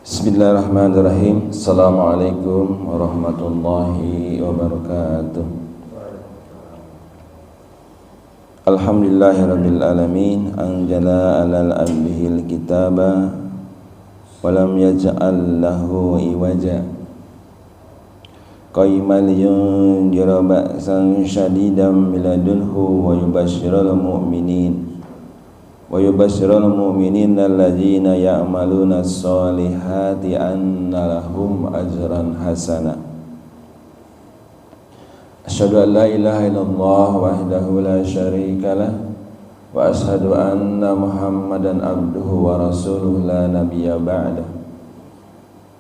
Bismillahirrahmanirrahim. Assalamualaikum warahmatullahi wabarakatuh. Alhamdulillahirabbil alamin, anzala alal abdihil kitaba wa lam yaj'al lahu iwaja qayyiman liyunzira ba'san syadidan min ladunhu wa yubashshiral mu'minin alladzina ya'maluna as-solihati anna lahum ajran hasana. Asyhadu an la ilaha illallah wahdahu la syarika lah wa asyhadu anna Muhammadan abduhu wa rasuluhu la nabiyya ba'dah.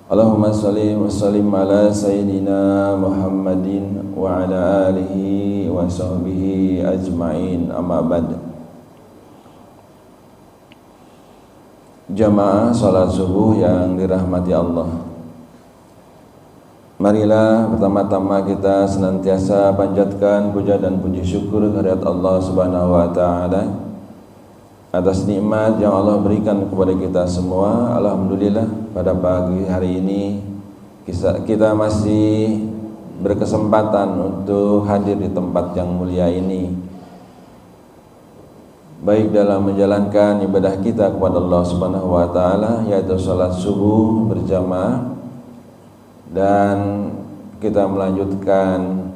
Allahumma shalli wa sallim ala sayyidina Muhammadin wa ala alihi wa sahbihi ajma'in, amma ba'd. Jamaah salat subuh yang dirahmati Allah, marilah pertama-tama kita senantiasa panjatkan puja dan puji syukur kehadirat Allah Subhanahu wa taala atas nikmat yang Allah berikan kepada kita semua. Alhamdulillah, pada pagi hari ini kita masih berkesempatan untuk hadir di tempat yang mulia ini, baik dalam menjalankan ibadah kita kepada Allah Subhanahu wa taala, yaitu salat subuh berjamaah, dan kita melanjutkan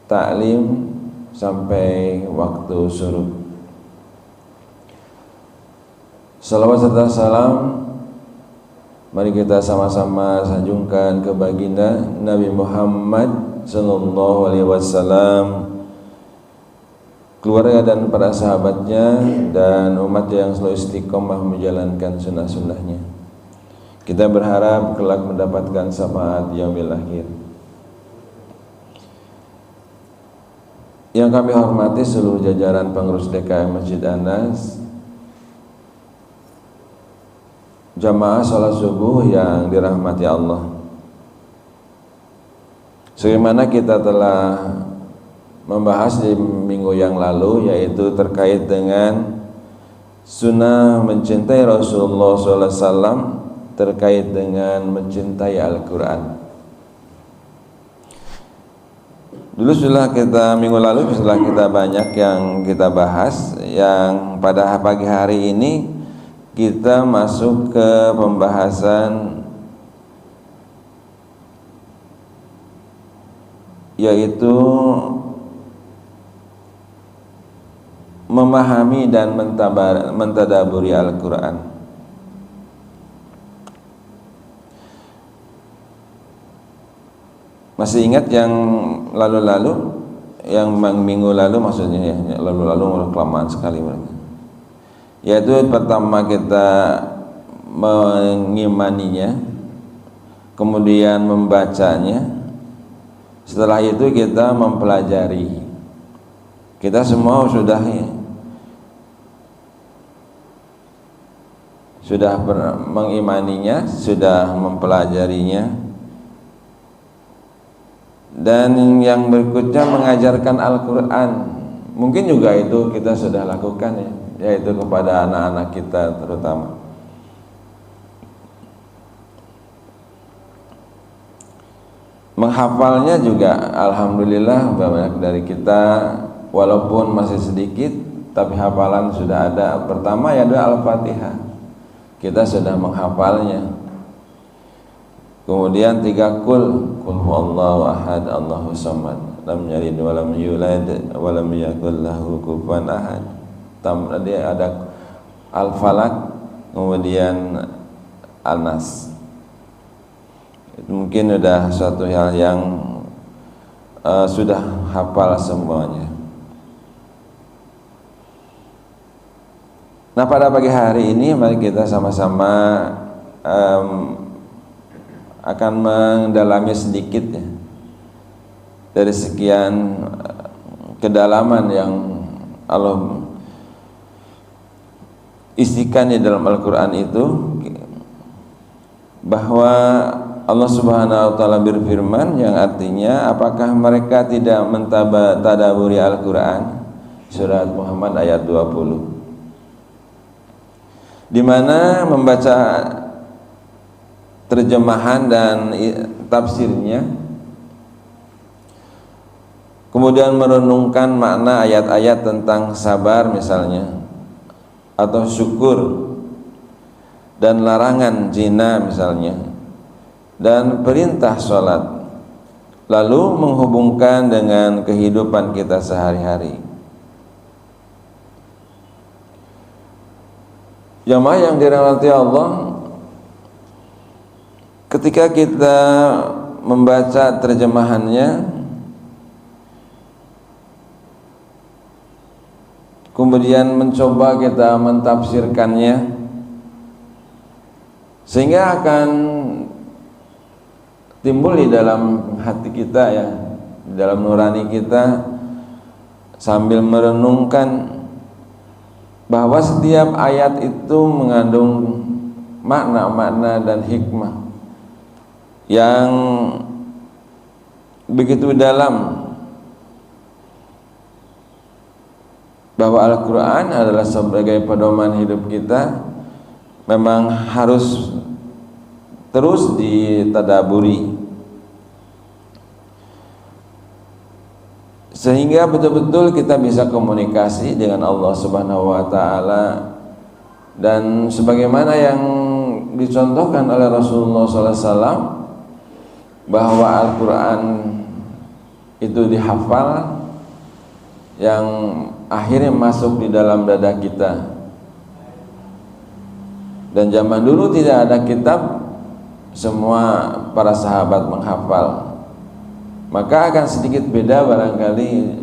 taklim sampai waktu syuruk. Salawat serta salam mari kita sama-sama sanjungkan ke baginda Nabi Muhammad sallallahu alaihi wasallam, keluarga dan para sahabatnya, dan umat yang selalu istiqomah menjalankan sunnah-sunnahnya. Kita berharap kelak mendapatkan syafaat yaumil akhir. Yang kami hormati seluruh jajaran pengurus DKM Masjid Anas, jamaah salat subuh yang dirahmati Allah. Sebagaimana kita telah membahas di minggu yang lalu, yaitu terkait dengan sunnah mencintai Rasulullah SAW, terkait dengan mencintai Al-Quran. Dulu minggu lalu setelah kita banyak yang kita bahas, yang pada pagi hari ini kita masuk ke pembahasan, yaitu memahami dan mentadaburi Al-Quran. Masih ingat yang lalu-lalu, yang minggu lalu maksudnya, ya, lalu-lalu kelamaan sekali mereka. Yaitu pertama kita mengimaninya, kemudian membacanya, setelah itu kita mempelajari. Kita semua sudah mengimaninya, sudah mempelajarinya, dan yang berikutnya mengajarkan Al-Quran. Mungkin juga itu kita sudah lakukan, ya, yaitu kepada anak-anak kita terutama. Menghafalnya juga alhamdulillah banyak dari kita, walaupun masih sedikit, tapi hafalan sudah ada. Pertama ya doa Al-Fatihah, kita sudah menghafalnya. Kemudian 3 qul huwallahu ahad, Allahu samad, lam yalid wa lam yulad wa lam yakul lahu kufuwan ahad. Tadi ada Al-Falaq, kemudian An-Nas. Itu mungkin sudah suatu hal yang sudah hafal semuanya. Nah, pada pagi hari ini mari kita sama-sama akan mendalami sedikit, ya, dari sekian kedalaman yang Allah isikan di dalam Al-Quran itu, bahwa Allah Subhanahu wa taala berfirman yang artinya, apakah mereka tidak mentadaburi Al-Quran? Surat Muhammad ayat 20. di mana membaca terjemahan dan tafsirnya, kemudian merenungkan makna ayat-ayat tentang sabar misalnya, atau syukur, dan larangan zina misalnya, dan perintah sholat, lalu menghubungkan dengan kehidupan kita sehari-hari. Jamaah yang dirahmati Allah, ketika kita membaca terjemahannya, kemudian mencoba kita mentafsirkannya, sehingga akan timbul di dalam hati kita, ya, di dalam nurani kita, sambil merenungkan bahwa setiap ayat itu mengandung makna-makna dan hikmah yang begitu dalam, bahwa Al-Quran adalah sebagai pedoman hidup kita, memang harus terus ditadaburi sehingga betul-betul kita bisa komunikasi dengan Allah Subhanahu wa taala. Dan sebagaimana yang dicontohkan oleh Rasulullah SAW, bahwa Al-Quran itu dihafal, yang akhirnya masuk di dalam dada kita. Dan zaman dulu tidak ada kitab, semua para sahabat menghafal. Maka akan sedikit beda barangkali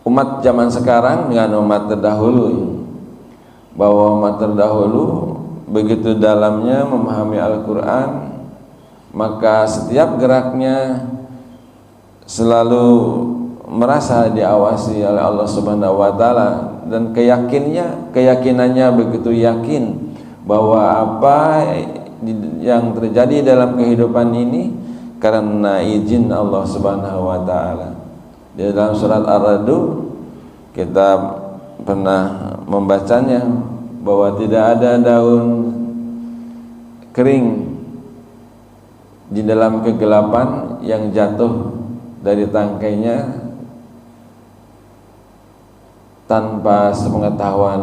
umat zaman sekarang dengan umat terdahulu, bahwa umat terdahulu begitu dalamnya memahami Al-Quran, maka setiap geraknya selalu merasa diawasi oleh Allah Subhanahu wa taala, dan keyakinannya begitu yakin bahwa apa yang terjadi dalam kehidupan ini karena izin Allah Subhanahu wa taala. Di dalam surat Ar-Ra'd kita pernah membacanya, bahwa tidak ada daun kering di dalam kegelapan yang jatuh dari tangkainya tanpa sepengetahuan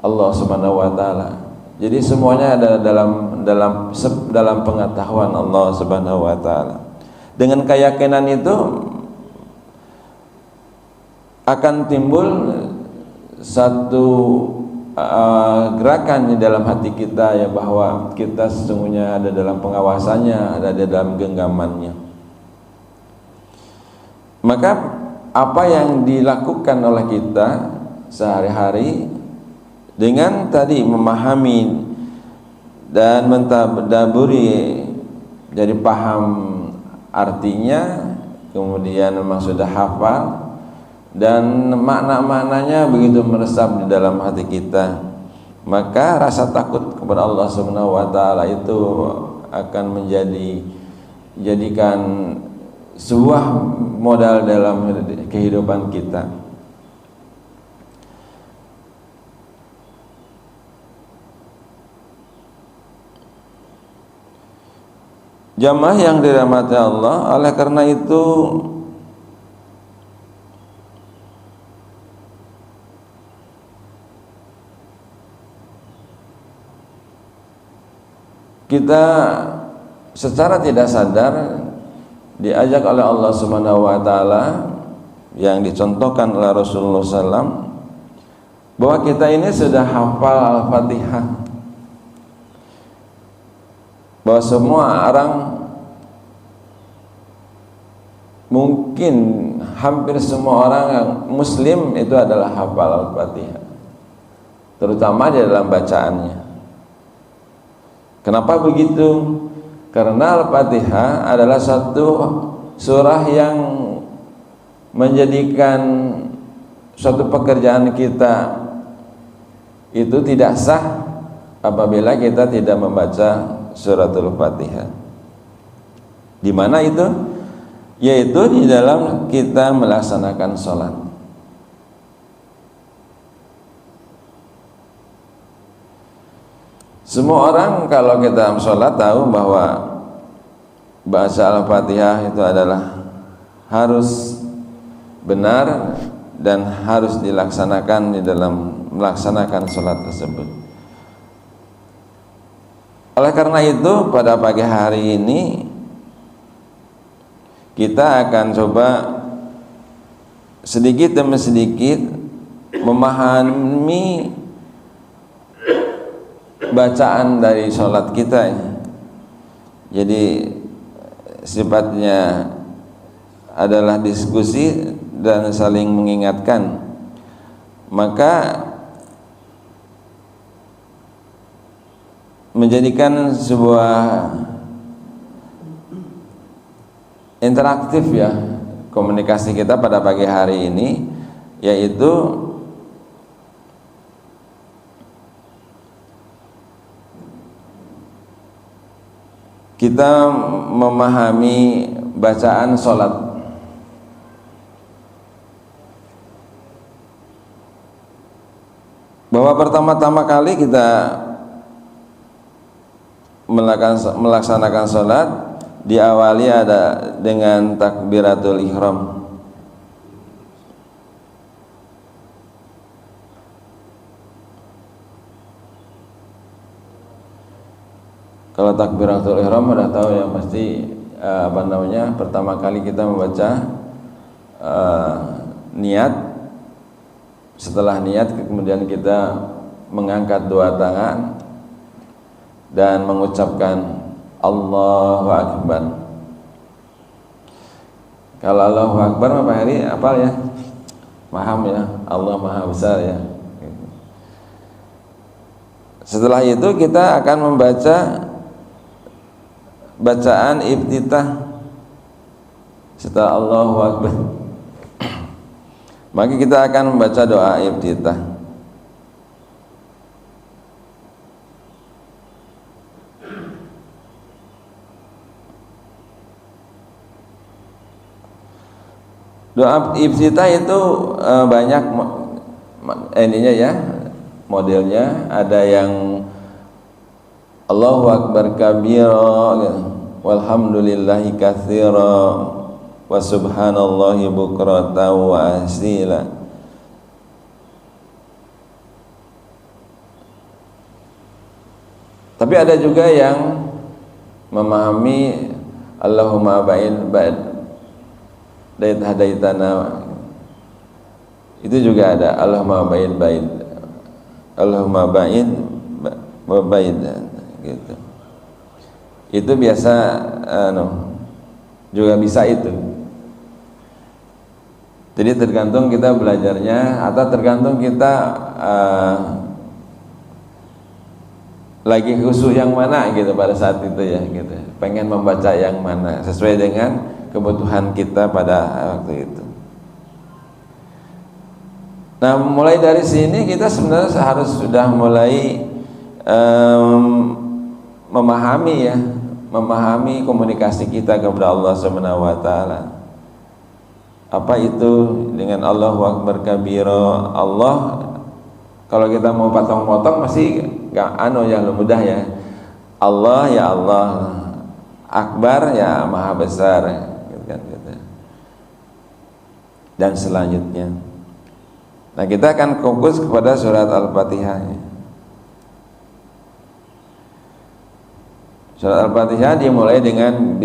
Allah Subhanahu wa taala. Jadi semuanya ada dalam pengetahuan Allah Subhanahu wa taala. Dengan keyakinan itu akan timbul satu gerakan di dalam hati kita, ya, bahwa kita sesungguhnya ada dalam pengawasannya, ada di dalam genggamannya. Maka apa yang dilakukan oleh kita sehari-hari dengan tadi memahami dan mentadaburi, jadi paham artinya, kemudian memang sudah hafal, dan makna-maknanya begitu meresap di dalam hati kita, maka rasa takut kepada Allah Subhanahu wa taala itu akan jadikan sebuah modal dalam kehidupan kita. Jamaah yang dirahmati Allah, oleh karena itu kita secara tidak sadar diajak oleh Allah Subhanahu wa taala, yang dicontohkan oleh Rasulullah SAW, bahwa kita ini sudah hafal Al-Fatihah, bahwa semua orang, mungkin hampir semua orang yang muslim itu adalah hafal Al-Fatihah, terutama di dalam bacaannya. Kenapa begitu? Karena Al-Fatihah adalah satu surah yang menjadikan suatu pekerjaan kita itu tidak sah apabila kita tidak membaca suratul Fatihah. Di mana itu? Yaitu di dalam kita melaksanakan sholat. Semua orang kalau kita sholat tahu bahwa baca Al-Fatihah itu adalah harus benar dan harus dilaksanakan di dalam melaksanakan sholat tersebut. Oleh karena itu pada pagi hari ini kita akan coba sedikit demi sedikit memahami bacaan dari sholat kita. Jadi sifatnya adalah diskusi dan saling mengingatkan. Maka menjadikan sebuah interaktif ya komunikasi kita pada pagi hari ini, yaitu kita memahami bacaan sholat. Bahwa pertama-tama kali kita melaksanakan sholat diawali ada dengan takbiratul ihram. Kalau takbiratul ihram udah tahu ya, pasti pertama kali kita membaca niat. Setelah niat kemudian kita mengangkat dua tangan dan mengucapkan Allahu Akbar. Kalau Allahu Akbar Pak Heri apal ya? Paham ya? Allah Maha Besar ya. Setelah itu kita akan membaca bacaan iftitah. Setelah Allahu Akbar, maka kita akan membaca doa iftitah. Doa iftitah itu banyak ininya ya, modelnya. Ada yang Allahu Akbar kabira walhamdulillahi katsira wa subhanallahi bukratan wa asila. Tapi ada juga yang memahami Allahumma ba'id hadaitana, itu juga ada Allahumma ba'id gitu. Itu biasa juga bisa itu. Jadi tergantung kita belajarnya atau tergantung kita lagi khusyuk yang mana gitu pada saat itu ya gitu. Pengen membaca yang mana sesuai dengan kebutuhan kita pada waktu itu. Nah, mulai dari sini kita sebenarnya harus sudah mulai memahami komunikasi kita kepada Allah Subhanahu wa taala. Apa itu dengan Allahu Akbar kabira? Allah, kalau kita mau potong-potong masih enggak yang mudah ya. Allah ya Allah, Akbar ya Maha Besar gitu. Dan selanjutnya. Nah, kita akan fokus kepada surat Al-Fatihah. Surat Al-Fatihah dimulai dengan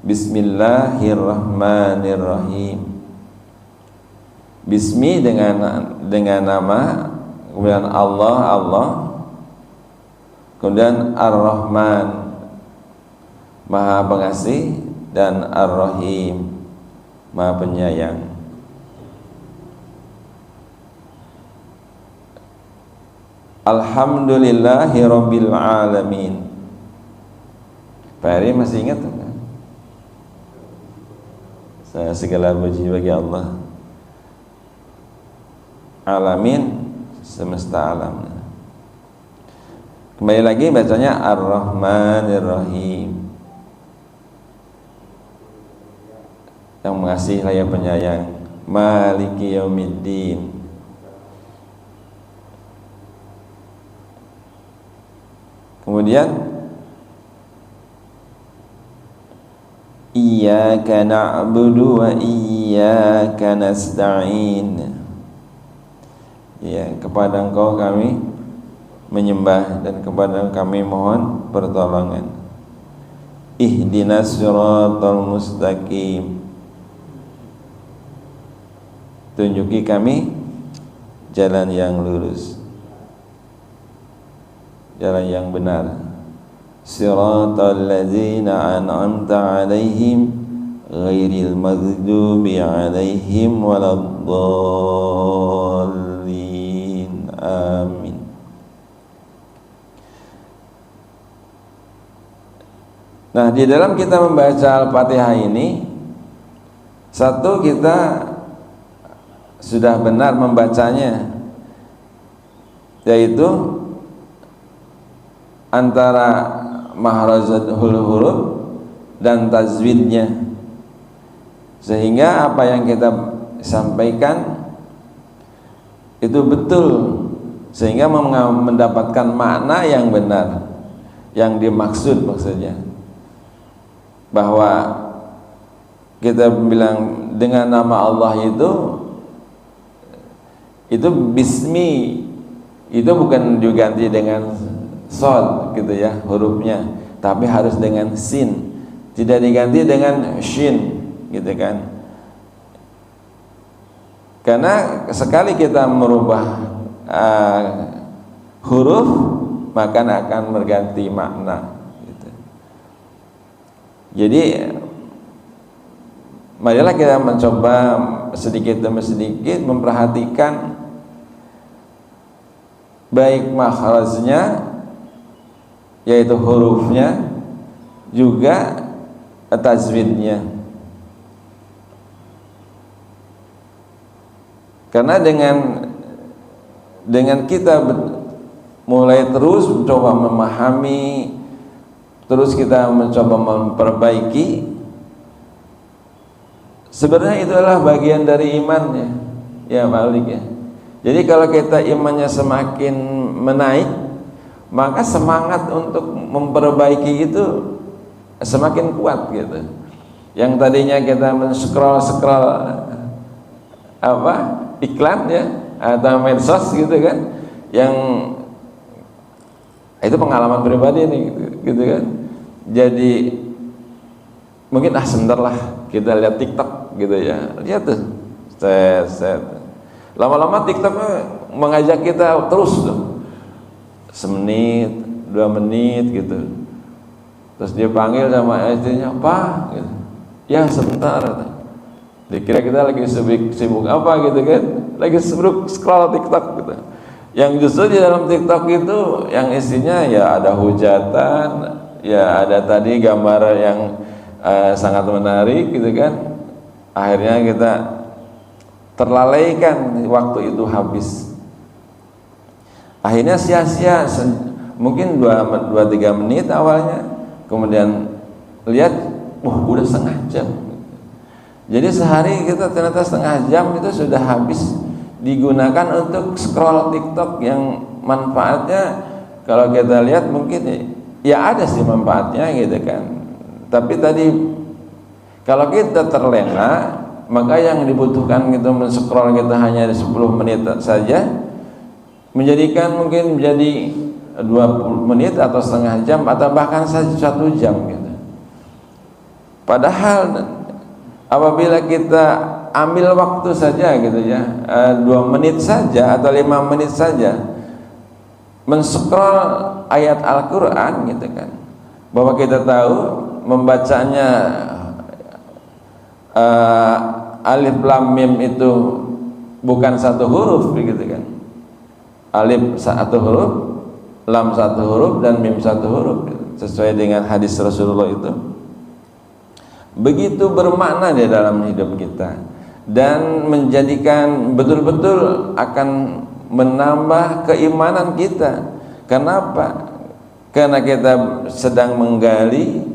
Bismillahirrahmanirrahim. Bismi dengan nama, kemudian Allah, kemudian Ar-Rahman Maha Pengasih, dan Ar-Rahim Maha Penyayang. Alhamdulillahi Rabbil Alamin. Pak Heri masih ingat kan? Saya segala puji bagi Allah. Alamin, semesta alam. Kembali lagi bacanya Ar-Rahmanir-Rahim, yang mengasihi lagi penyayang. Maliki yaumiddin, Kemudian iyyaka na'budu wa iyyaka nasta'in. Ya, kepada Engkau kami menyembah dan kepada kami mohon pertolongan. Ihdinas siratal mustaqim. Tunjuki kami jalan yang lurus, jalan yang benar. Siratal ladzina an'amta 'alaihim ghairil maghdubi 'alaihim waladdallin. Amin. Nah, di dalam kita membaca Al-Fatihah ini, satu, kita sudah benar membacanya, yaitu antara mahrajatul huruf dan tajwidnya, sehingga apa yang kita sampaikan itu betul, sehingga mendapatkan makna yang benar, yang dimaksud maksudnya. Bahwa kita bilang dengan nama Allah itu bismi, itu bukan diganti dengan shad gitu ya hurufnya, tapi harus dengan sin, tidak diganti dengan shin gitu kan. Karena sekali kita merubah huruf, maka akan berganti makna gitu. Jadi marilah kita mencoba sedikit demi sedikit memperhatikan baik makhrajnya, yaitu hurufnya, juga tajwidnya. Karena dengan kita mulai terus mencoba memahami, terus kita mencoba memperbaiki, sebenarnya itu adalah bagian dari imannya, ya Malik ya. Jadi kalau kita imannya semakin menaik, maka semangat untuk memperbaiki itu semakin kuat gitu. Yang tadinya kita men-scroll iklan ya atau medsos gitu kan, yang itu pengalaman pribadi nih gitu kan. Jadi mungkin sebentar lah kita lihat TikTok gitu ya, lihat tuh set. Lama-lama TikToknya mengajak kita terus tuh, semenit, 2 menit gitu. Terus dia panggil sama istrinya, "Pak," gitu. "Ya sebentar." Dikira kita lagi sibuk apa gitu kan, lagi sibuk scroll TikTok gitu. Yang justru di dalam TikTok itu yang isinya ya ada hujatan, ya ada tadi gambar yang sangat menarik gitu kan. Akhirnya kita terlalaikan, waktu itu habis. Akhirnya sia-sia, mungkin 2-3 menit awalnya, kemudian lihat, udah setengah jam. Jadi sehari kita ternyata setengah jam itu sudah habis digunakan untuk scroll TikTok, yang manfaatnya kalau kita lihat mungkin ya ada sih manfaatnya gitu kan. Tapi tadi kalau kita terlena, maka yang dibutuhkan gitu men-scroll kita hanya 10 menit saja, menjadikan mungkin menjadi 20 menit atau setengah jam atau bahkan 1 jam gitu. Padahal apabila kita ambil waktu saja gitu ya, 2 menit saja atau 5 menit saja men-scroll ayat Al-Quran gitu kan, bahwa kita tahu membacanya alif lam mim itu bukan 1 huruf begitu kan. Alif 1 huruf, lam 1 huruf, dan mim 1 huruf gitu, sesuai dengan hadis Rasulullah itu. Begitu bermakna di dalam hidup kita dan menjadikan betul-betul akan menambah keimanan kita. Kenapa? Karena kita sedang menggali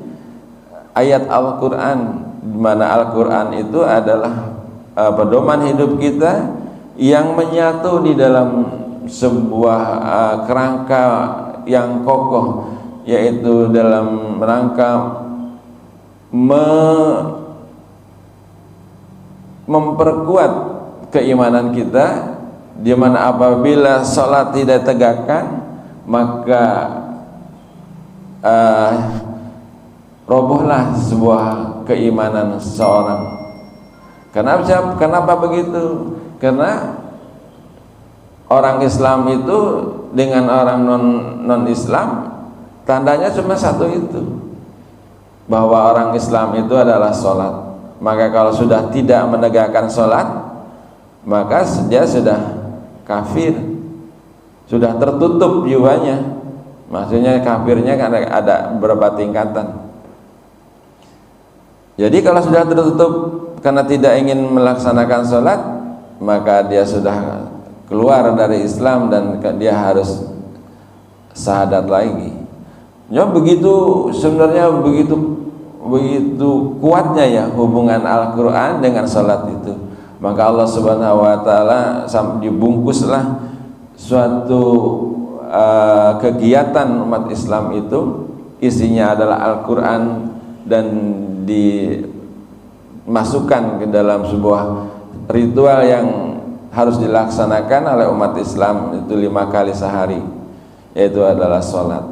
ayat Al-Quran, di mana Al-Quran itu adalah pedoman hidup kita yang menyatu di dalam sebuah kerangka yang kokoh, yaitu dalam rangka memperkuat keimanan kita, di mana apabila salat tidak tegakkan maka robohlah sebuah keimanan seseorang. Kenapa begitu? Karena orang Islam itu dengan orang non Islam tandanya cuma satu itu, bahwa orang Islam itu adalah sholat. Maka kalau sudah tidak menegakkan sholat, maka dia sudah kafir, sudah tertutup jiwanya. Maksudnya kafirnya karena ada beberapa tingkatan. Jadi kalau sudah tertutup karena tidak ingin melaksanakan sholat, maka dia sudah keluar dari Islam dan dia harus syahadat lagi. Ya begitu, sebenarnya begitu kuatnya ya hubungan Al-Quran dengan sholat itu. Maka Allah Subhanahu wa Ta'ala dibungkuslah suatu kegiatan umat Islam itu, isinya adalah Al-Quran dan dimasukkan ke dalam sebuah ritual yang harus dilaksanakan oleh umat Islam itu 5 kali sehari, yaitu adalah sholat.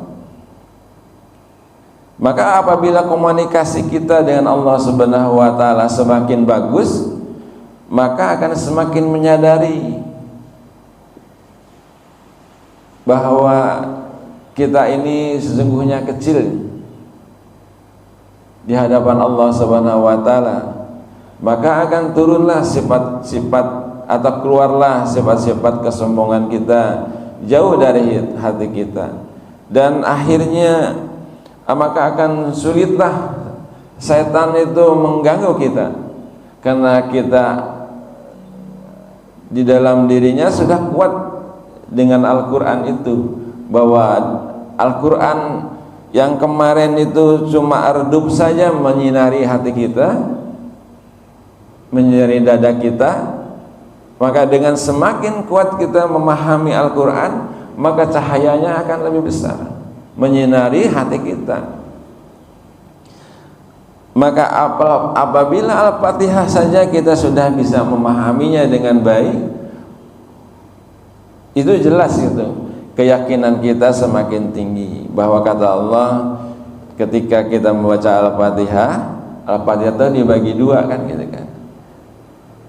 Maka apabila komunikasi kita dengan Allah Subhanahu wa Ta'ala semakin bagus, maka akan semakin menyadari bahwa kita ini sesungguhnya kecil di hadapan Allah Subhanahu wa Ta'ala. Maka akan turunlah sifat-sifat atau keluarlah sifat-sifat kesombongan kita jauh dari hati kita, dan akhirnya maka akan sulitlah setan itu mengganggu kita, karena kita di dalam dirinya sudah kuat dengan Al-Quran itu, bahwa Al-Quran yang kemarin itu cuma redup saja menyinari hati kita, menyinari dada kita. Maka dengan semakin kuat kita memahami Al-Quran, maka cahayanya akan lebih besar menyinari hati kita. Maka apabila Al-Fatihah saja kita sudah bisa memahaminya dengan baik, itu jelas itu keyakinan kita semakin tinggi, bahwa kata Allah ketika kita membaca Al-Fatihah, Al-Fatihah itu dibagi dua kan gitu kan.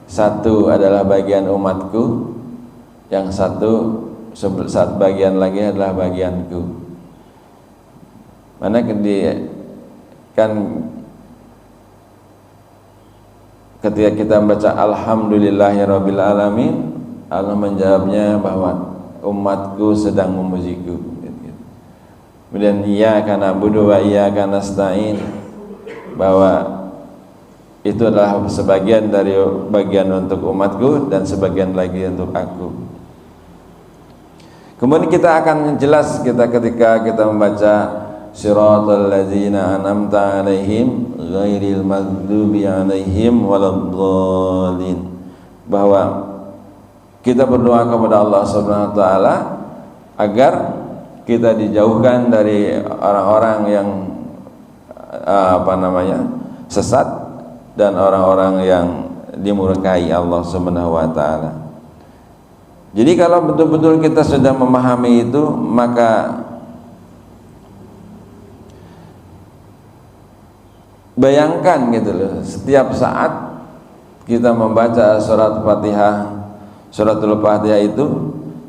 Satu adalah bagian umatku, yang satu bagian lagi adalah bagianku. Mana kan ketika kita membaca Alhamdulillahirabbil alamin, Allah menjawabnya bahwa umatku sedang memujiku. Kemudian iyyaka na'budu wa iyyaka nasta'in, bahwa itu adalah sebagian dari bagian untuk umatku dan sebagian lagi untuk aku. Kemudian kita akan jelas ketika kita membaca Shiratal ladzina an'amta 'alaihim ghairil maghdubi 'alaihim waladdallin, bahwa kita berdoa kepada Allah Subhanahu wa Ta'ala agar kita dijauhkan dari orang-orang yang sesat dan orang-orang yang dimurkai Allah Subhanahu wa Ta'ala. Jadi kalau betul-betul kita sudah memahami itu, maka bayangkan gitu loh, setiap saat kita membaca suratul Fatihah itu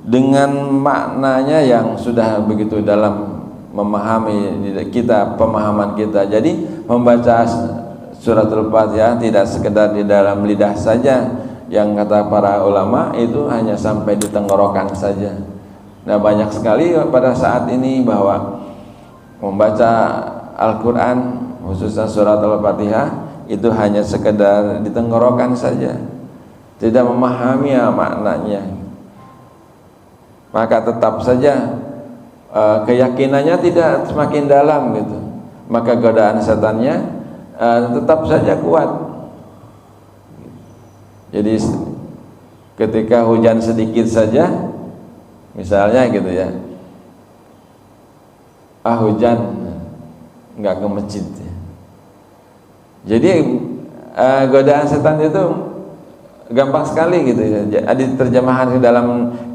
dengan maknanya yang sudah begitu dalam memahami kita, pemahaman kita. Jadi membaca suratul Fatihah tidak sekedar di dalam lidah saja, yang kata para ulama itu hanya sampai di tenggorokan saja. Nah, banyak sekali pada saat ini bahwa membaca Al-Quran khususnya surat Al-Fatihah itu hanya sekedar di tenggorokan saja, tidak memahami maknanya. Maka tetap saja keyakinannya tidak semakin dalam gitu, maka godaan setannya tetap saja kuat. Jadi ketika hujan sedikit saja misalnya gitu ya, hujan nggak ke masjid. Jadi godaan setan itu gampang sekali gitu ya. Ada terjemahan di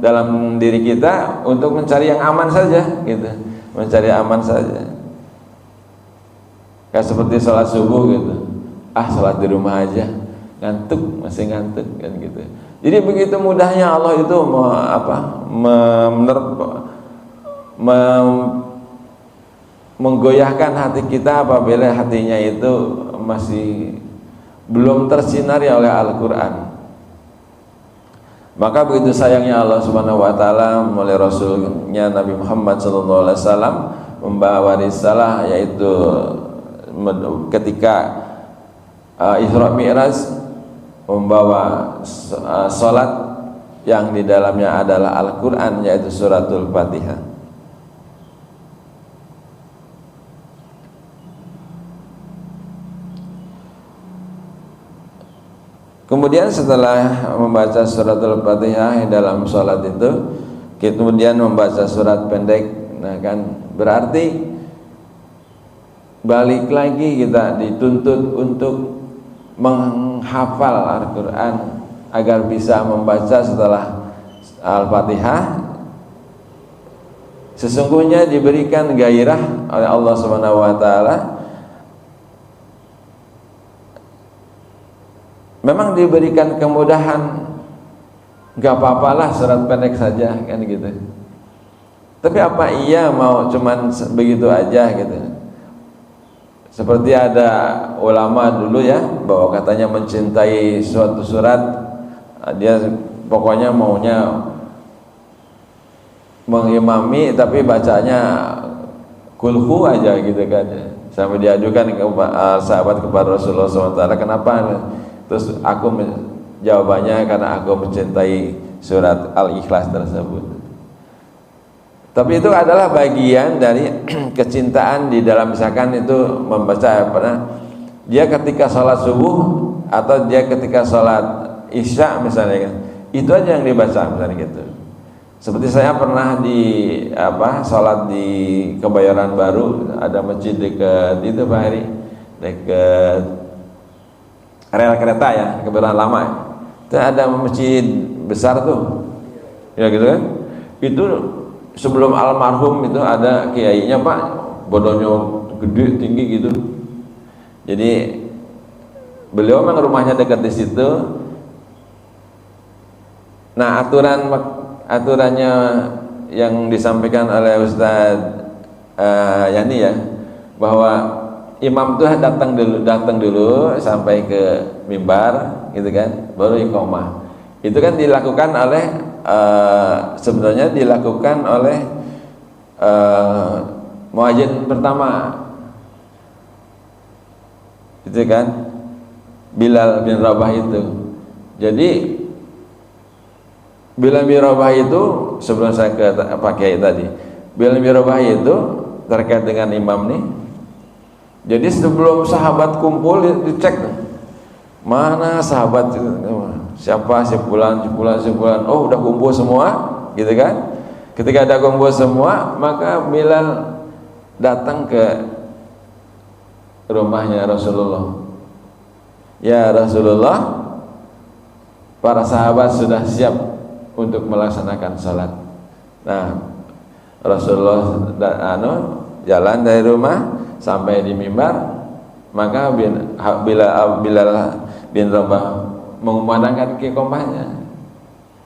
dalam diri kita untuk mencari yang aman saja gitu, mencari aman saja. Kayak seperti sholat subuh gitu, sholat di rumah aja, masih ngantuk kan gitu. Jadi begitu mudahnya Allah itu menggoyahkan hati kita apabila hatinya itu masih belum tersinari oleh Al-Quran. Maka begitu sayangnya Allah Subhanahu wa taala melalui Rasulnya Nabi Muhammad SAW membawa risalah, yaitu ketika Isra Mi'raj membawa salat yang di dalamnya adalah Al-Quran, yaitu suratul Fatihah. Kemudian setelah membaca suratul Fatihah dalam salat itu, kemudian membaca surat pendek, nah kan berarti balik lagi kita dituntut untuk menghafal Al-Quran agar bisa membaca setelah Al-Fatihah. Sesungguhnya diberikan gairah oleh Allah Subhanahu wa taala. Memang diberikan kemudahan, nggak apa-apalah surat pendek saja kan gitu. Tapi apa iya mau cuman begitu aja gitu? Seperti ada ulama dulu ya, bahwa katanya mencintai suatu surat, dia pokoknya maunya mengimami tapi bacanya kulhu aja gitu kan. Sampai diajukan ke sahabat kepada Rasulullah SAW, kenapa? Terus aku jawabannya karena aku mencintai surat Al-Ikhlas tersebut. Tapi itu adalah bagian dari kecintaan di dalam, misalkan itu membaca dia ketika sholat subuh atau dia ketika sholat isya misalnya kan, itu aja yang dibaca misalnya gitu. Seperti saya pernah sholat di Kebayoran Baru, ada masjid dekat itu Pak Heri, dekat rel kereta ya, Kebayoran Lama. Itu ada masjid besar tuh, ya gitu kan. Itu sebelum almarhum itu ada kiainya Pak, bodohnya gede tinggi gitu. Jadi beliau memang rumahnya dekat di situ. Nah aturannya yang disampaikan oleh Ustadz Yani ya, bahwa imam tuh datang dulu sampai ke mimbar gitu kan, baru iqomah. Itu kan dilakukan oleh sebenarnya dilakukan oleh muadzin pertama, itu kan Bilal bin Rabah itu. Jadi Bilal bin Rabah itu, sebelum saya ke Pak Kiai tadi, Bilal bin Rabah itu terkait dengan imam nih. Jadi sebelum sahabat kumpul dicek mana sahabat siapa, sebulan, oh udah kumpul semua gitu kan. Ketika ada kumpul semua, maka Bilal datang ke rumahnya Rasulullah. Ya Rasulullah, para sahabat sudah siap untuk melaksanakan salat. Nah Rasulullah jalan dari rumah sampai di mimbar, maka Bilal bin Rabah mengumandangkan iqamahnya.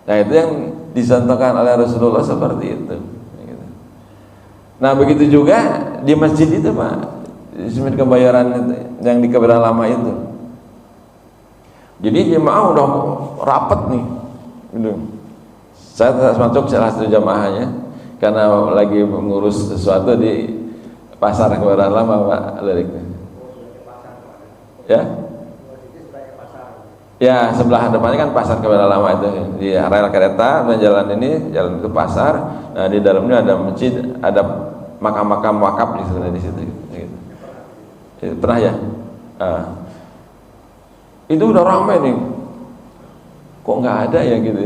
Nah itu yang dicontohkan oleh Rasulullah seperti itu. Nah begitu juga di masjid itu Pak, di Masjid Kebayoran yang di Kebayoran Lama itu. Jadi jemaah udah rapat nih gitu. Saya termasuk salah satu jemaahnya, karena lagi mengurus sesuatu di pasar Kebayoran Lama Pak Lirik. Ya? Ya, sebelah depannya kan pasar Kebayoran Lama itu, di rel kereta dan jalan itu pasar. Nah, di dalamnya ada masjid, ada makam-makam wakaf di situ gitu. Pernah ya? Itu udah ramai nih. Kok nggak ada ya gitu.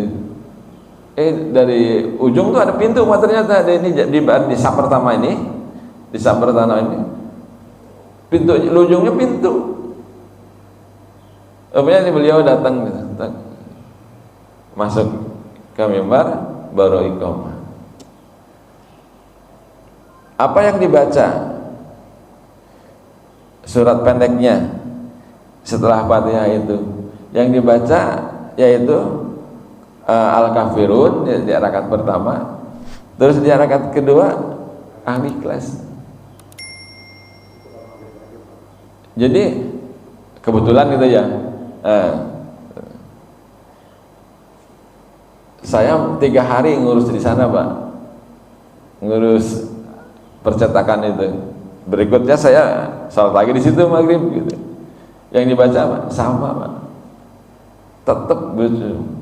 Dari ujung tuh ada pintu, ternyata ada ini di saf pertama ini. disambar tanah ini, pintu ujungnya pintu. Kemudian beliau datang gitu, masuk ke mimbar baru iqamah. Apa yang dibaca? Surat pendeknya setelah Fatihah itu. Yang dibaca yaitu Al-Kafirun di rakaat pertama, terus di rakaat kedua Al-Ikhlas. Jadi kebetulan gitu ya, saya 3 hari ngurus di sana Pak, ngurus percetakan itu. Berikutnya saya salat lagi di situ maghrib gitu. Yang dibaca Pak sama Pak, tetap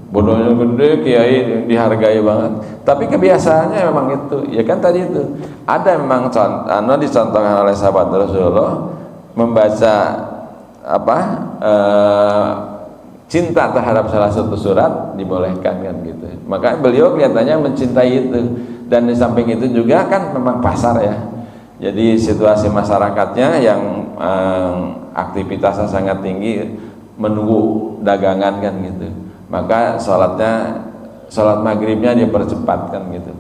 bodohnya gede, kiai dihargai banget. Tapi kebiasaannya memang itu, ya kan tadi itu ada memang dicontohkan oleh sahabat Rasulullah membaca apa cinta terhadap salah satu surat dibolehkan kan gitu. Maka beliau kelihatannya mencintai itu, dan di samping itu juga kan memang pasar ya. Jadi situasi masyarakatnya yang aktivitasnya sangat tinggi menunggu dagangan kan gitu. Maka sholat maghribnya dipercepatkan gitu.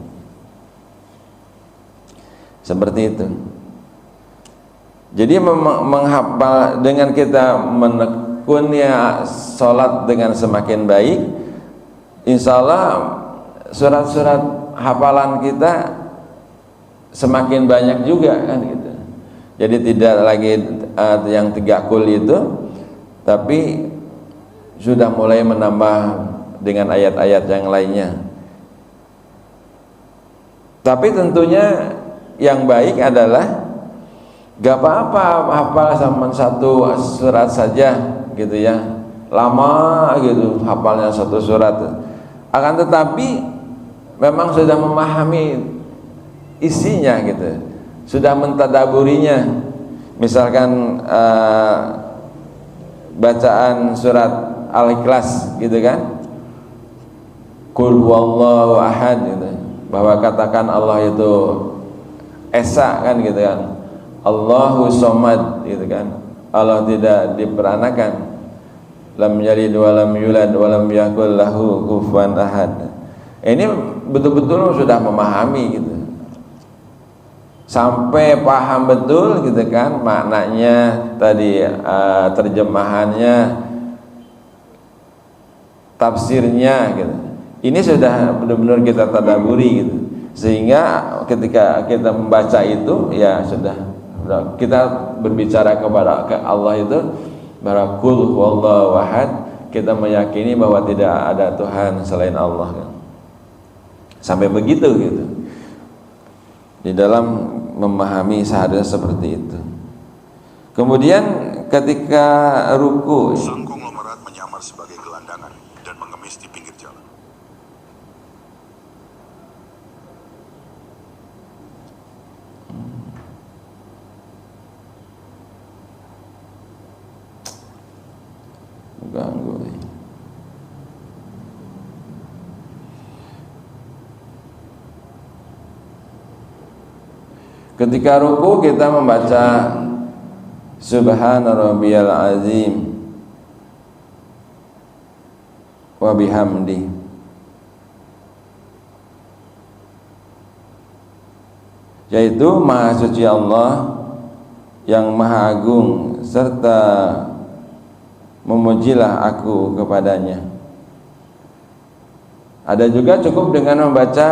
Seperti itu. Jadi menghafal dengan kita menekunnya sholat dengan semakin baik, insya Allah surat-surat hafalan kita semakin banyak juga kan gitu. Jadi tidak lagi yang 3 kul itu, tapi sudah mulai menambah dengan ayat-ayat yang lainnya. Tapi tentunya yang baik adalah gak apa-apa hafal sama satu surat saja gitu ya, lama gitu hafalnya satu surat. Akan tetapi memang sudah memahami isinya gitu, sudah mentadaburinya. Misalkan bacaan surat Al-Ikhlas gitu kan, Qul huwallahu ahad gitu, bahwa katakan Allah itu esa kan gitu kan, Allahu somad gitu kan, Allah tidak diperanakan, lam yalid wa lam yulad wa lam yakul lahu kufuwan ahad. Ini betul-betul sudah memahami gitu, sampai paham betul gitu kan maknanya tadi, terjemahannya, tafsirnya gitu. Ini sudah benar-benar kita tadaburi gitu, sehingga ketika kita membaca itu ya sudah kita berbicara kepada Allah itu bahwa Qul huwallahu ahad, kita meyakini bahwa tidak ada Tuhan selain Allah kan. Sampai begitu gitu di dalam memahami syahadat seperti itu. Kemudian ketika ruku, sang konglomerat menyamar sebagai gelandangan dan mengemis di pinggir jalan. ganggu. Ketika ruku kita membaca Subhana rabbiyal azim wa bihamdi, yaitu Maha Suci Allah yang Maha Agung, serta memujilah aku kepadanya. Ada juga cukup dengan membaca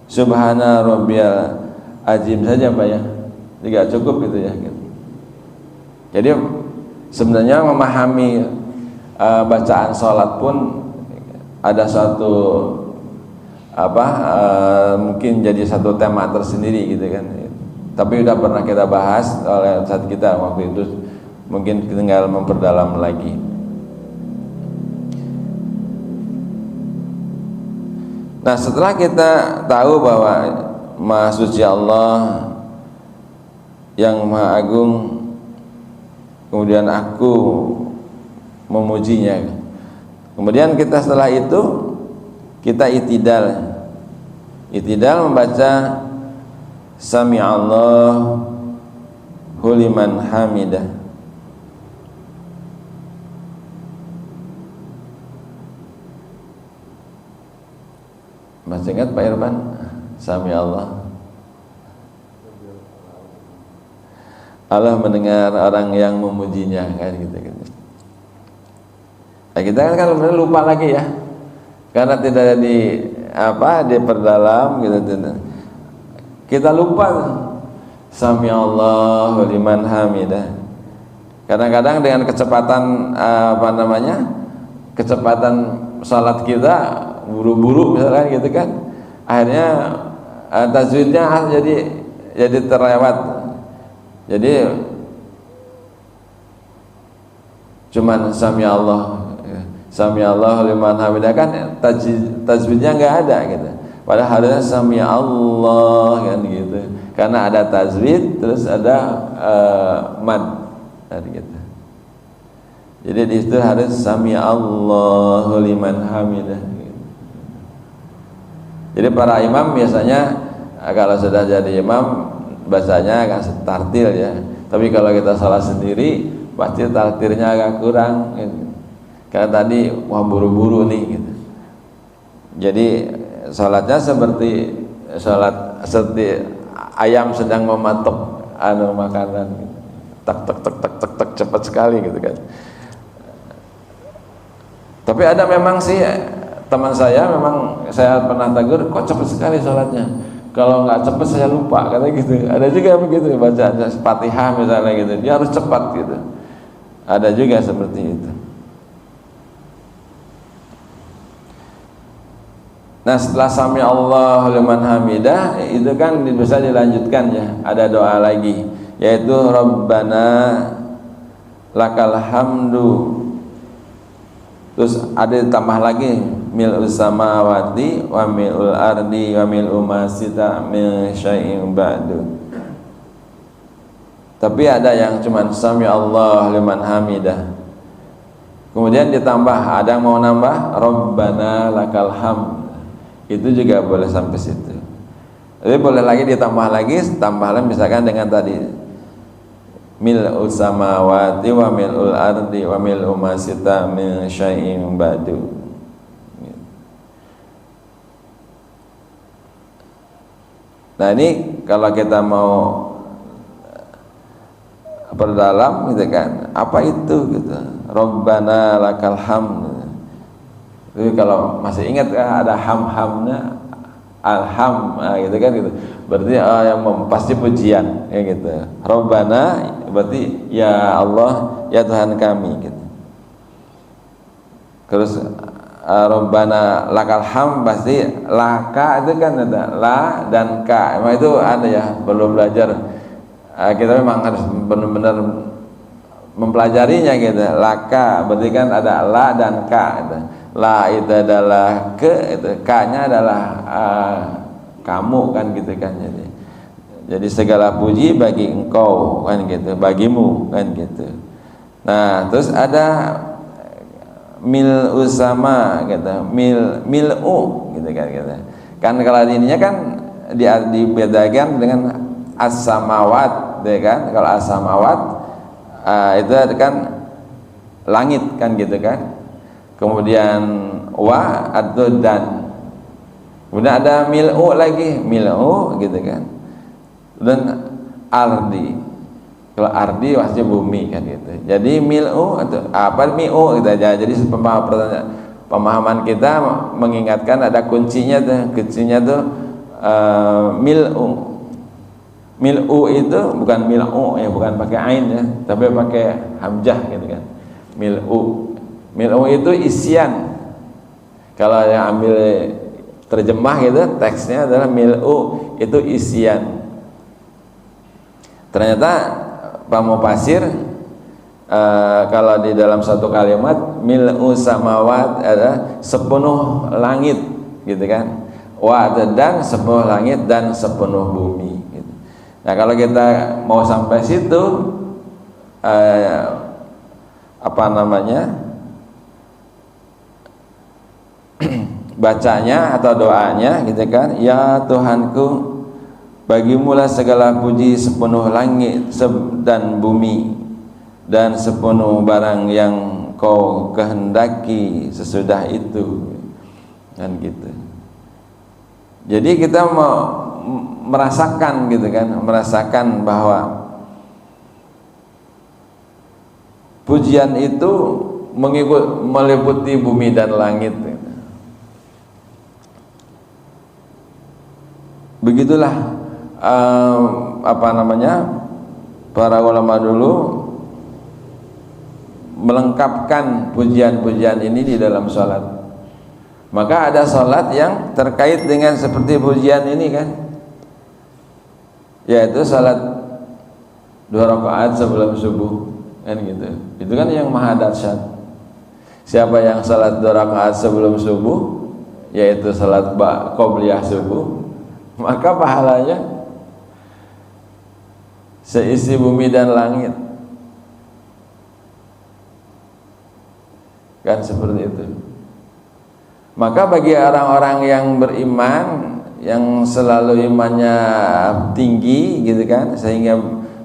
Subhana rabbiyal azim saja Pak ya, tidak cukup gitu ya gitu. Jadi sebenarnya memahami bacaan sholat pun ada suatu mungkin jadi satu tema tersendiri gitu kan. Tapi sudah pernah kita bahas oleh saat kita waktu itu, mungkin tinggal memperdalam lagi. Nah, setelah kita tahu bahwa Maha Suci Allah yang Maha Agung, kemudian aku memujinya, kemudian kita setelah itu kita itidal membaca Sami'allahu liman hamidah. Masih ingat Pak Irfan? Sami'allah. Allah mendengar orang yang memujinya, kan gitu. Nah, kita kan lupa lagi ya, karena tidak diperdalam gitu. Kita lupa Sami'allahu liman hamidah. Kadang-kadang dengan kecepatan kecepatan salat kita buru-buru misalkan gitu kan, akhirnya tajwidnya jadi terlewat. Jadi cuman Sami'allahu liman hamidah kan tajwidnya nggak ada gitu. Padahal harusnya Sami'allah kan gitu. Karena ada tajwid terus ada mad gitu. Jadi di situ harus Sami'allahu liman hamidah gitu. Jadi para imam biasanya kalau sudah jadi imam bahasanya akan tartil ya. Tapi kalau kita salah sendiri pasti tartilnya agak kurang gitu. Karena tadi wah buru-buru nih gitu. Jadi salatnya seperti ayam sedang mematok makanan gitu. Tak cepat sekali gitu kan. Tapi ada memang sih teman saya, memang saya pernah tegur, kok cepat sekali salatnya. Kalau nggak cepat saya lupa, kata gitu. Ada juga begitu bacaan Fatihah misalnya gitu, dia harus cepat gitu. Ada juga seperti itu. Nah, setelah Sami'allahu liman hamidah itu kan bisa dilanjutkan ya. Ada doa lagi, yaitu Rabbana lakal hamdu. Terus ada ditambah lagi mil'us samawati wa mil'ul ardi wa mil'u ma sita min syai'in ba'du. Tapi ada yang cuman Sami'allahu liman hamidah. Kemudian ditambah, ada yang mau nambah Rabbana lakal hamd. Itu juga boleh sampai situ. Tapi boleh lagi ditambah lagi, tambahlah misalkan dengan tadi mil'us samawati wa mil'ul ardi wa mil'u ma sita min syai'in ba'du. Nah, ini kalau kita mau perdalam gitu kan, apa itu gitu, Rabbana lakal hamd. Jadi kalau masih ingat kan ada ham-hamnya, alham gitu kan gitu. Berarti yang pasti pujian ya gitu. Rabbana berarti ya Allah, ya Tuhan kami gitu. Terus Rabbana lakal ham pasti laka itu kan ada la dan ka. Emang itu ada ya, perlu belajar. Kita memang harus benar-benar mempelajarinya gitu. Laka berarti kan ada la dan ka gitu. La itu adalah ke, itu ka-nya adalah kamu kan gitu kan. Jadi segala puji bagi engkau kan gitu, bagimu kan gitu. Nah, terus ada mil usama gitu, mil'u gitu kan gitu. Kan kalau ininya kan dibedakan dengan as-samawat ya kan. Kalau as-samawat itu kan langit kan gitu kan. Kemudian wa atau dan. Kemudian ada mil'u lagi, mil'u gitu kan. Dan ardi. Kalau ardi pasti bumi kan gitu. Jadi mil'u atau apa mi'u gitu aja. Jadi pemahaman kita mengingatkan ada kuncinya tuh. Kuncinya tuh mil'u. Mil'u itu bukan mil'u ya, bukan pakai ain ya, tapi pakai hamzah gitu kan. Mil'u. Mil'u itu isian. Kalau yang ambil terjemah gitu, teksnya adalah mil'u itu isian. Ternyata Pak Mufasir kalau di dalam satu kalimat mil'u samawat adalah sepenuh langit gitu kan. Wa dan sepenuh langit dan sepenuh bumi gitu. Nah, kalau kita mau sampai situ bacanya atau doanya gitu kan, ya Tuhanku bagimulah segala puji sepenuh langit dan bumi dan sepenuh barang yang kau kehendaki sesudah itu, kan gitu. Jadi kita mau merasakan gitu kan, merasakan bahwa pujian itu meliputi bumi dan langit. Begitulah para ulama dulu melengkapkan pujian-pujian ini di dalam sholat. Maka ada sholat yang terkait dengan seperti pujian ini kan, yaitu sholat 2 rakaat sebelum subuh kan gitu. Itu kan yang maha dahsyat. Siapa yang sholat 2 rakaat sebelum subuh, yaitu sholat qobliyah subuh, maka pahalanya seisi bumi dan langit, kan seperti itu. Maka bagi orang-orang yang beriman, yang selalu imannya tinggi gitu kan, sehingga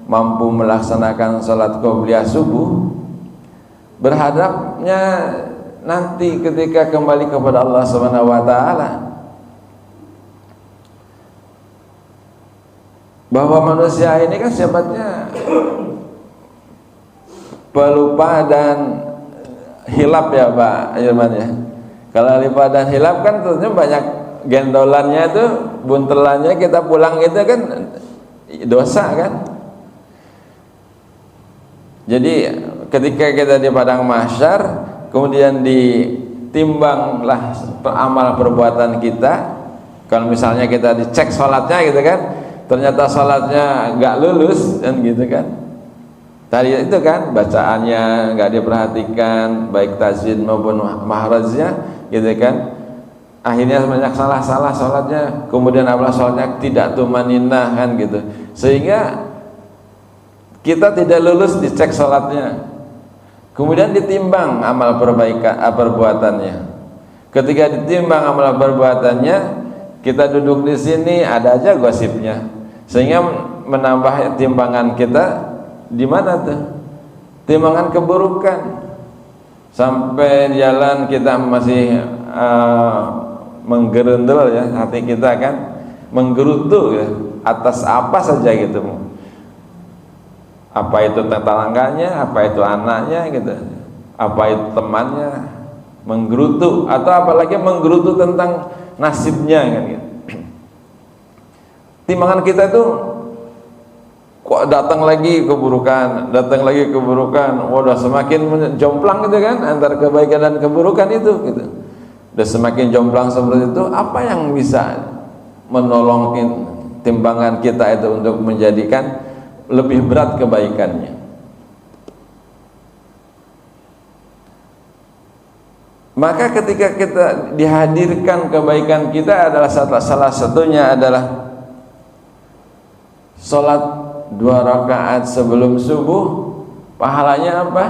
mampu melaksanakan sholat qobliyah subuh, berhadapnya nanti ketika kembali kepada Allah Subhanahu wa taala, bahwa manusia ini kan sifatnya pelupa dan hilap ya Pak Irman ya. Kalau lupa dan hilap kan tentunya banyak gendolannya itu, buntelannya kita pulang itu kan dosa kan. Jadi ketika kita di padang mahsyar kemudian ditimbanglah amal perbuatan kita. Kalau misalnya kita dicek sholatnya gitu kan, ternyata sholatnya nggak lulus dan gitu kan, tadi itu kan bacaannya nggak diperhatikan baik tajwid maupun mahrajnya gitu kan, akhirnya banyak salah-salah sholatnya, kemudian amal sholatnya tidak tumaninah kan gitu, sehingga kita tidak lulus dicek sholatnya, kemudian ditimbang amal perbuatannya. Ketika ditimbang amal perbuatannya, kita duduk di sini ada aja gosipnya, sehingga menambah timbangan kita di mana tuh? Timbangan keburukan. Sampai jalan kita masih menggerundel ya, hati kita kan menggerutu ya, atas apa saja gitu. Apa itu tetangganya, apa itu anaknya gitu, apa itu temannya, menggerutu, atau apalagi menggerutu tentang nasibnya kan gitu. Timbangan kita itu kok datang lagi keburukan, udah semakin jomplang gitu kan antara kebaikan dan keburukan itu gitu. Udah semakin jomplang seperti itu, apa yang bisa menolong timbangan kita itu untuk menjadikan lebih berat kebaikannya? Maka ketika kita dihadirkan kebaikan kita adalah salah satunya adalah sholat 2 rakaat sebelum subuh. Pahalanya apa?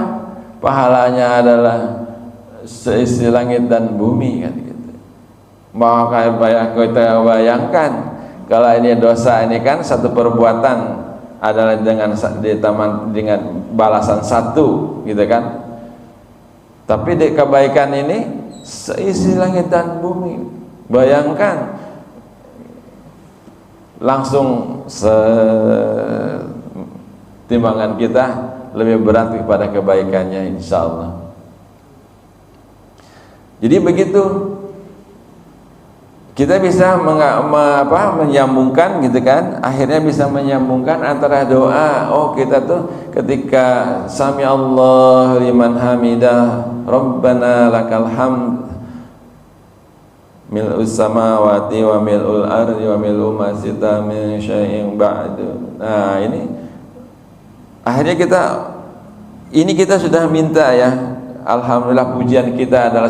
Pahalanya adalah seisi langit dan bumi kan gitu. Maka kita bayangkan kalau ini dosa ini kan satu perbuatan adalah dengan balasan satu gitu kan. Tapi di kebaikan ini seisi langit dan bumi. Bayangkan langsung timbangan kita lebih berat kepada kebaikannya insyaallah. Jadi begitu kita bisa menyambungkan gitu kan, akhirnya bisa menyambungkan antara doa, oh kita tuh ketika sami Allah liman hamidah rabbana lakal hamd mil'us samawati wa mil'ul ardi wa mil'u ma sita min syai'in ba'du. Nah ini akhirnya kita sudah minta ya, alhamdulillah pujian kita adalah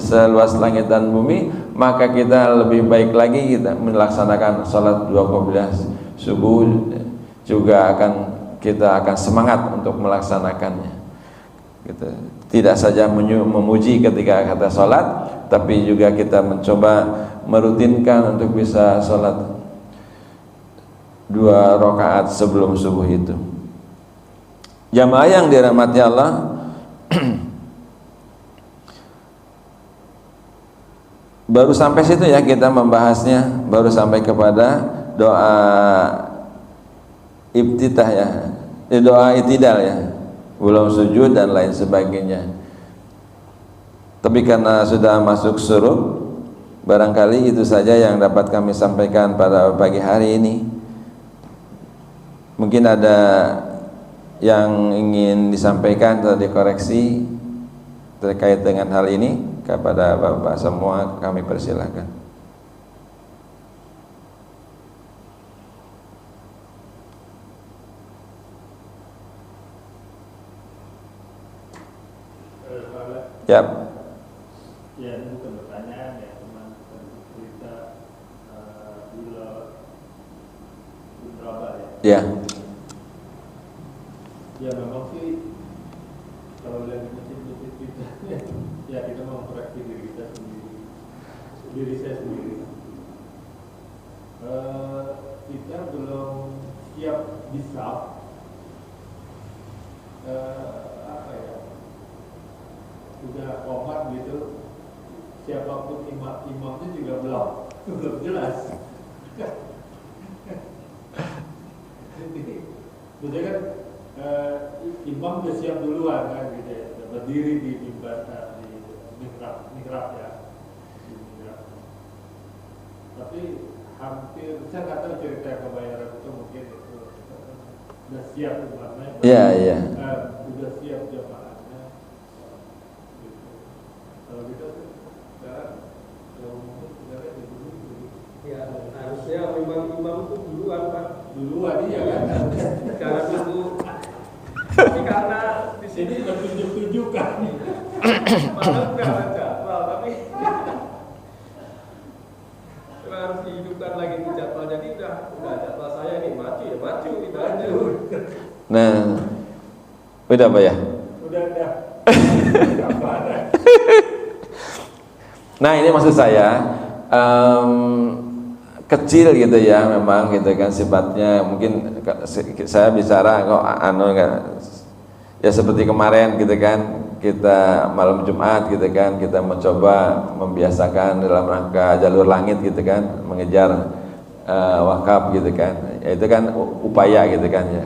seluas langit dan bumi, maka kita lebih baik lagi kita melaksanakan salat 2 qobliyah subuh juga kita akan semangat untuk melaksanakannya gitu. Tidak saja memuji ketika kata salat, tapi juga kita mencoba merutinkan untuk bisa salat 2 rakaat sebelum subuh itu. Jamaah yang dirahmati Allah, baru sampai situ ya kita membahasnya, baru sampai kepada doa iftitah ya, doa itidal ya, belum sujud dan lain sebagainya. Tapi karena sudah masuk syuruk, barangkali itu saja yang dapat kami sampaikan pada pagi hari ini. Mungkin ada yang ingin disampaikan atau dikoreksi terkait dengan hal ini kepada Bapak semua, kami persilahkan. Yap. Ya, ini bukan pertanyaan ya, teman cerita Bunraba ya. Ya. Ya memang sih kalau lihat masjid kita, ya kita memproyeksi diri kita sendiri, diri saya sendiri. Kita belum siap bisa, apa ya? Sudah komat gitu. Siapapun imamnya juga belum jelas. Jadi kan imam udah siap duluan kan gitu ya, berdiri di mimbar di mihrab ya. Tapi hampir saya nggak tahu cerita kebayaran itu, mungkin itu udah siap umatnya. Iya. Udah siap jamaahnya. Gitu. Kalau kita sekarang ya harusnya memang imam itu duluan Pak. Duluan iya kan. Jangan tunggu. Tapi karena Di sini bertunjuk-tunjukkan. malah nggak ada jadwal, tapi harus dihidupkan lagi di jadwal. Jadi udah jadwal saya nih maju ya maju itu aja. Nah, udah Pak ya? Udah. Nah, ini maksud saya kecil gitu ya, memang gitu kan sifatnya. Mungkin saya bicara kok ya seperti kemarin gitu kan, kita malam Jumat gitu kan, kita mencoba membiasakan dalam rangka jalur langit gitu kan, mengejar wakaf gitu kan, ya itu kan upaya gitu kan ya.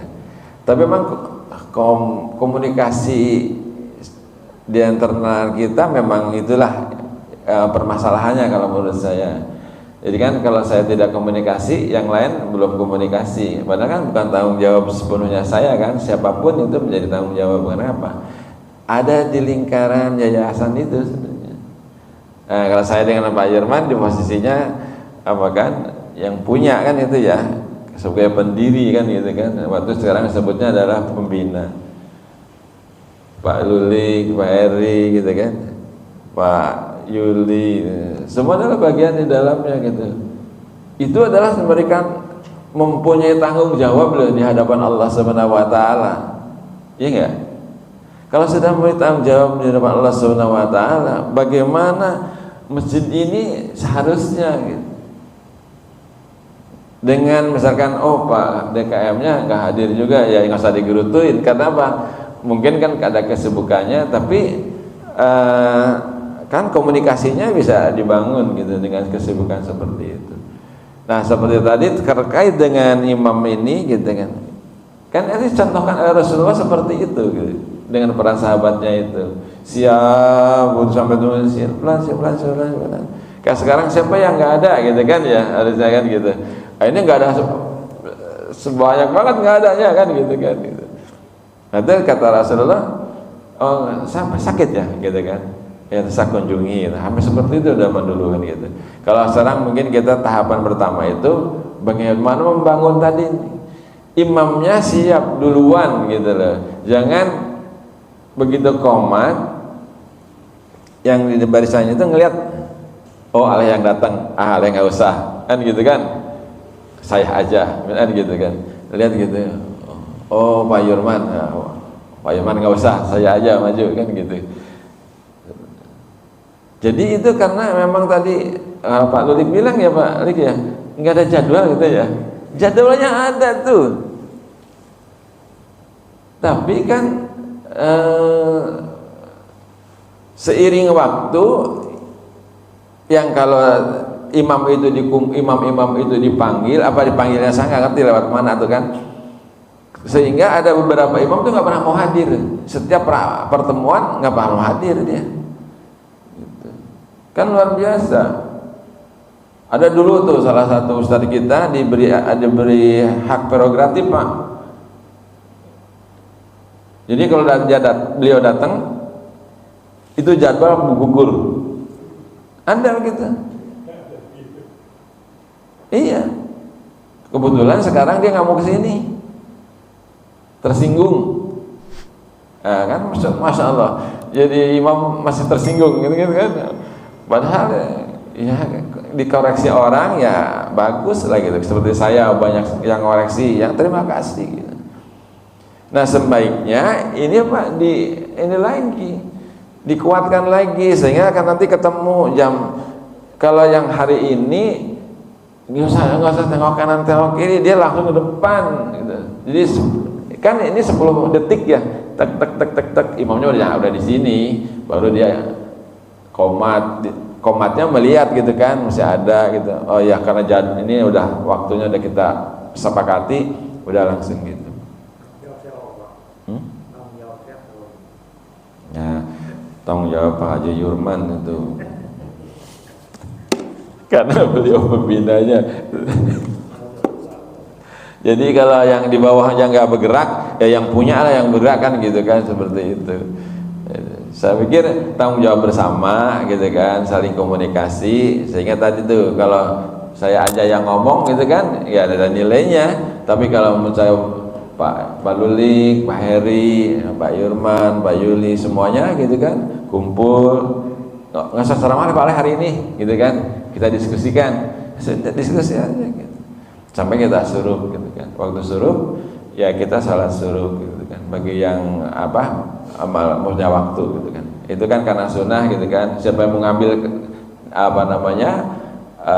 Tapi memang komunikasi di internal kita memang itulah permasalahannya kalau menurut saya. Jadi kan kalau saya tidak komunikasi, yang lain belum komunikasi. Padahal kan bukan tanggung jawab sepenuhnya saya kan, siapapun itu menjadi tanggung jawab. Kenapa? Ada di lingkaran yayasan itu sebenarnya. Nah, kalau saya dengan Pak Yerman di posisinya apa kan, yang punya kan itu ya, sebagai pendiri kan gitu kan. Waktu sekarang sebutnya adalah pembina. Pak Luli, Pak Heri gitu kan, Pak Yuli, semua adalah bagian di dalamnya gitu. Itu adalah memberikan, mempunyai tanggung jawab loh di hadapan Allah Subhanahu wa taala. Iya enggak? Kalau sudah mempunyai tanggung jawab di hadapan Allah Subhanahu wa taala, bagaimana masjid ini seharusnya gitu. Dengan misalkan Pak DKM-nya nggak hadir juga, ya nggak usah digerutuin. Karena apa? Mungkin kan ada kesibukannya, tapi kan komunikasinya bisa dibangun gitu dengan kesibukan seperti itu. Nah, seperti tadi terkait dengan imam ini gitu kan ini contohkan oleh Rasulullah seperti itu gitu, dengan para sahabatnya itu siap sampai tunggu pelan. Kayak sekarang siapa yang nggak ada gitu kan ya, harusnya kan gitu. Ini nggak ada sebanyak banget nggak adanya kan gitu kan gitu. Nanti kata Rasulullah, sampai sakit ya gitu kan. Ya saya kunjungi, hampir seperti itu zaman dulu kan gitu. Kalau sekarang mungkin kita tahapan pertama itu bagaimana membangun tadi, imamnya siap duluan gitu loh. Jangan begitu komat yang di barisannya itu ngelihat, ada yang datang, ada yang nggak usah kan gitu kan, saya aja kan gitu kan, lihat gitu, Pak Yurman, Pak Yurman nggak usah, saya aja maju kan gitu. Jadi itu karena memang tadi Pak Lulik bilang ya Pak Lulik ya, nggak ada jadwal gitu ya. Jadwalnya ada tuh. Tapi kan seiring waktu yang kalau imam itu dipanggil, apa dipanggilnya saya nggak ngerti lewat mana tuh kan, sehingga ada beberapa imam tuh nggak pernah mau hadir. Setiap pertemuan nggak pernah mau hadir dia gitu. Kan luar biasa. Ada dulu tuh salah satu ustadz kita diberi hak prerogatif, Pak. Jadi kalau beliau datang itu jadwal gugur. Anda begitu? Iya. Kebetulan sekarang dia nggak mau kesini, tersinggung. Nah, kan masya Allah. Jadi imam masih tersinggung, gitu kan? Padahal ya dikoreksi orang ya bagus lah gitu. Seperti saya banyak yang koreksi, yang terima kasih. Gitu. Nah sebaiknya ini Pak ini lagi dikuatkan lagi sehingga akan nanti ketemu jam. Kalau yang hari ini nggak usah tengok kanan tengok kiri, dia langsung ke depan gitu. Jadi kan ini 10 detik ya, tek tek tek tek tek, imamnya udah di sini, baru dia komatnya melihat gitu kan, masih ada gitu. Oh ya karena ini udah waktunya udah kita sepakati, udah langsung gitu. Ya, tanggung jawab Pak Haji Yurman itu. Karena beliau pembinanya. Jadi kalau yang di bawahnya nggak bergerak, ya yang punya lah yang bergerak kan gitu kan, seperti itu. Saya pikir tanggung jawab bersama gitu kan, saling komunikasi sehingga tadi tuh kalau saya aja yang ngomong gitu kan, ya ada nilainya. Tapi kalau menurut saya Pak Lulik, Pak Heri, Pak Yurman, Pak Yuli semuanya gitu kan kumpul, nggak usah ceramah Pak hari ini gitu kan, kita diskusikan, diskusi aja gitu. Sampai kita suruh gitu kan. Waktu suruh ya kita salat suruh gitu kan. Bagi yang amalnya waktu gitu kan. Itu kan karena sunnah gitu kan. Siapa yang mau ngambil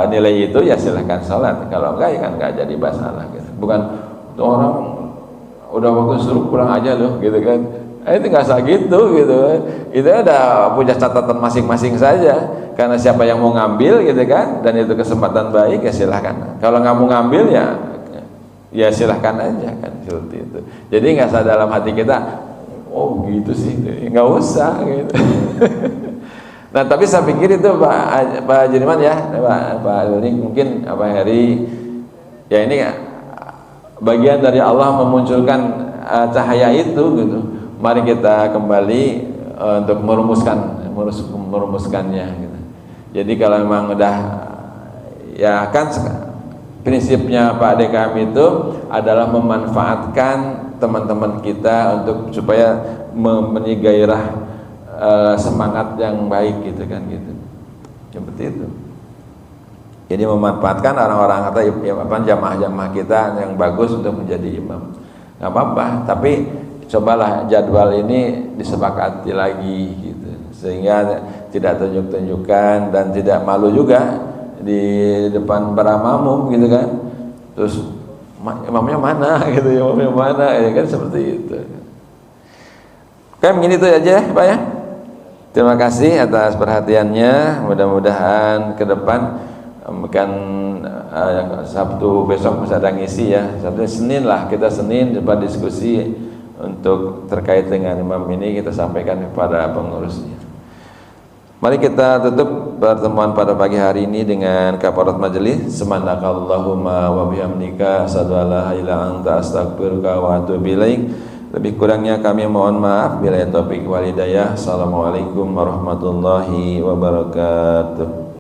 nilai itu ya silahkan salat. Kalau enggak ya kan enggak jadi masalah gitu. Bukan orang udah waktu suruh pulang aja loh gitu kan. Itu nggak usah gitu gitu. Itu ada punya catatan masing-masing saja. Karena siapa yang mau ngambil gitu kan, dan itu kesempatan baik ya silahkan. Kalau nggak mau ngambil ya silahkan aja kan, seperti itu. Jadi nggak usah dalam hati kita, oh gitu sih, nggak usah gitu. Nah tapi saya pikir itu Pak Jiriman ya, Pak Luli mungkin Pak Heri, ya ini bagian dari Allah memunculkan cahaya itu gitu. Mari kita kembali untuk merumuskannya gitu. Jadi kalau memang udah ya kan prinsipnya Pak DKM itu adalah memanfaatkan teman-teman kita untuk supaya menggairah semangat yang baik gitu kan gitu. Seperti itu. Jadi memanfaatkan orang-orang atau jamaah-jamaah kita yang bagus untuk menjadi imam. Nggak apa-apa, tapi cobalah jadwal ini disepakati lagi gitu, sehingga tidak tunjuk-tunjukkan dan tidak malu juga di depan para makmum gitu kan. Terus imamnya mana gitu, imamnya mana ya kan, seperti itu. Oke, begini itu aja Pak ya. Terima kasih atas perhatiannya. Mudah-mudahan ke depan bukan Sabtu besok masih ada ngisi ya. Sabtu Senin lah, kita Senin dapat diskusi untuk terkait dengan imam ini, kita sampaikan kepada pengurusnya. Mari kita tutup pertemuan pada pagi hari ini dengan kafarat majelis. Subhanakallahumma wa bihamdika asyhadu an la ilaha illa anta astaghfiruka wa atubu ilaik. Lebih kurangnya kami mohon maaf. Billahi taufik wal hidayah. Assalamualaikum warahmatullahi wabarakatuh.